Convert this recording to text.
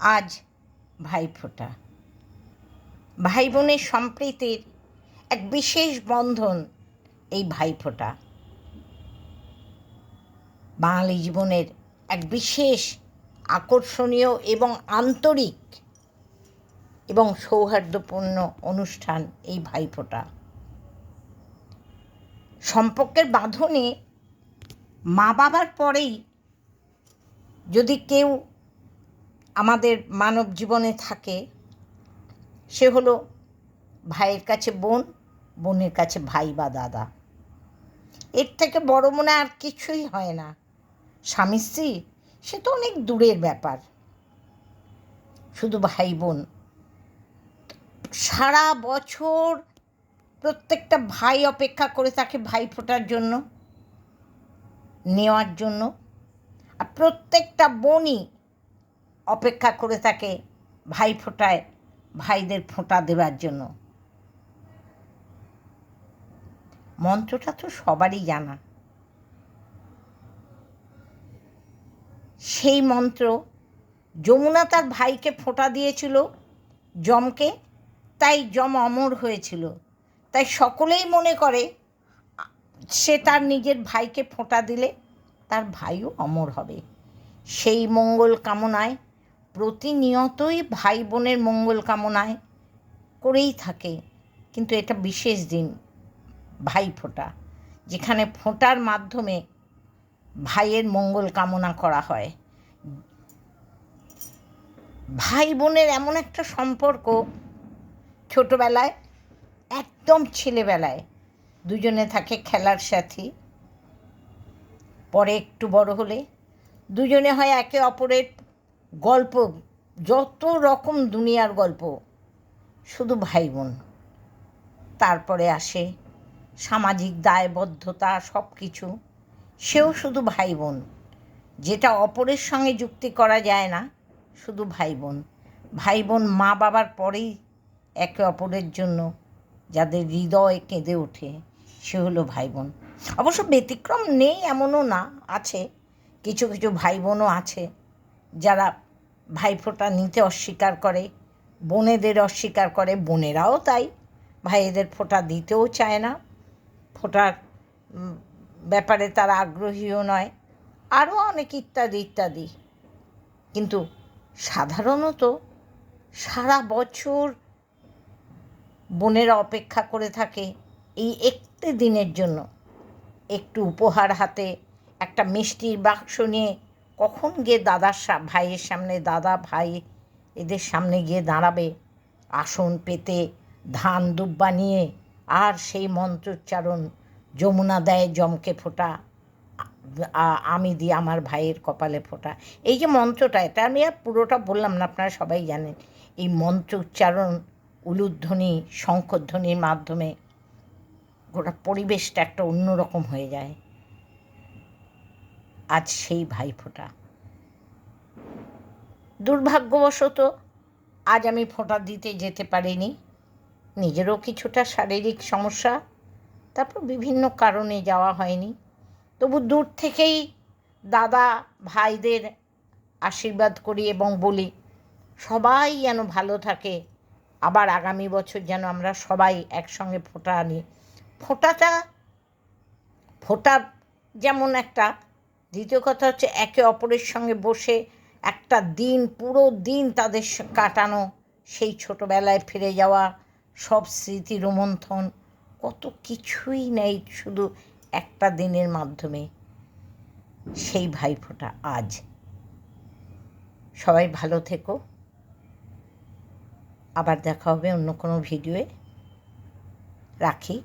আজ ভাইফোঁটা। ভাই বোনের সম্প্রীতির এক বিশেষ বন্ধন এই ভাইফোঁটা। বাঙালি জীবনের এক বিশেষ আকর্ষণীয় এবং আন্তরিক এবং সৌহার্দ্যপূর্ণ অনুষ্ঠান এই ভাইফোঁটা। সম্পর্কের বাঁধনে মা বাবার পরেই যদি কেউ আমাদের মানব জীবনে থাকে, সে হলো ভাইয়ের কাছে বোন, বোনের কাছে ভাই বা দাদা। এর থেকে বড় মনে আর কিছুই হয় না। স্বামী স্ত্রী সে তো অনেক দূরের ব্যাপার, শুধু ভাই বোন। সারা বছর প্রত্যেকটা ভাই অপেক্ষা করে থাকে ভাইফোঁটার জন্য, নেওয়ার জন্য। আর প্রত্যেকটা বোনই অপেক্ষা করে থাকে ভাইফোঁটায় ভাইদের ফোঁটা দেওয়ার জন্য। মন্ত্রটা তো সবারই জানা। সেই মন্ত্র যমুনা তার ভাইকে ফোঁটা দিয়েছিল যমকে, তাই যম অমর হয়েছিল। তাই সকলেই মনে করে সে তার নিজের ভাইকে ফোঁটা দিলে তার ভাইও অমর হবে। সেই মঙ্গল কামনায় প্রতিনিয়তই ভাই বোনের মঙ্গল কামনায় করেই থাকে। কিন্তু এটা বিশেষ দিন ভাইফোঁটা, যেখানে ফোঁটার মাধ্যমে ভাইয়ের মঙ্গল কামনা করা হয়। ভাই বোনের এমন একটা সম্পর্ক, ছোটোবেলায় একদম ছেলেবেলায় দুজনে থাকে খেলার সাথী, পরে একটু বড় হলে দুজনে হয় একে অপরের গল্প, যত রকম দুনিয়ার গল্প, শুধু ভাই বোন। তারপরে আসে সামাজিক দায়বদ্ধতা, সব কিছু, সেও শুধু ভাই বোন। যেটা অপরের সঙ্গে যুক্তি করা যায় না, শুধু ভাই বোন। ভাই বোন মা বাবার পরেই একে অপরের জন্য যাদের হৃদয় কেঁদে ওঠে, সে হলো ভাই বোন। অবশ্য ব্যতিক্রম নেই এমনও না, আছে কিছু কিছু ভাই বোনও আছে যারা ভাইফোঁটা নিতে অস্বীকার করে, বোনেদের অস্বীকার করে। বোনেরাও তাই, ভাইয়েদের ফোঁটা দিতেও চায় না, ফোঁটার ব্যাপারে তারা আগ্রহীও নয়, আরও অনেক ইত্যাদি ইত্যাদি। কিন্তু সাধারণত সারা বছর বোনেরা অপেক্ষা করে থাকে এই একটি দিনের জন্য। একটু উপহার হাতে, একটা মিষ্টির বাক্স নিয়ে কখন গিয়ে ভাইয়ের সামনে, দাদা ভাই এদের সামনে গিয়ে দাঁড়াবে, আসন পেতে ধান দুব্বা নিয়ে, আর সেই মন্ত্রোচ্চারণ, যমুনা দেয় যমকে ফোঁটা, আমি দিই আমার ভাইয়ের কপালে ফোঁটা। এই যে মন্ত্রটা, এটা আমি আর পুরোটা বললাম না, আপনারা সবাই জানেন। এই মন্ত্র উচ্চারণ, উলুধ্বনি, শঙ্খধ্বনির মাধ্যমে গোটা পরিবেশটা একটা অন্যরকম হয়ে যায়। আজ সেই ভাইফোঁটা। দুর্ভাগ্যবশত আজ আমি ফোঁটা দিতে যেতে পারিনি। নিজেরও কিছুটা শারীরিক সমস্যা, তারপর বিভিন্ন কারণে যাওয়া হয়নি। তবু দূর থেকেই দাদা ভাইদের আশীর্বাদ করি এবং বলি সবাই যেন ভালো থাকে, আবার আগামী বছর যেন আমরা সবাই একসঙ্গে ফোঁটা আনি। ফোঁটা যেমন একটা, দ্বিতীয় কথা হচ্ছে একে অপরের সঙ্গে বসে একটা দিন, পুরো দিন তাদের কাটানো, সেই ছোটোবেলায় ফিরে যাওয়া, সব স্মৃতি রোমন্থন, কত কিছুই নেই শুধু একটা দিনের মাধ্যমে। সেই ভাইফোঁটা আজ। সবাই ভালো থেকো। আবার দেখা হবে অন্য কোনো ভিডিওয়ে। রাখি।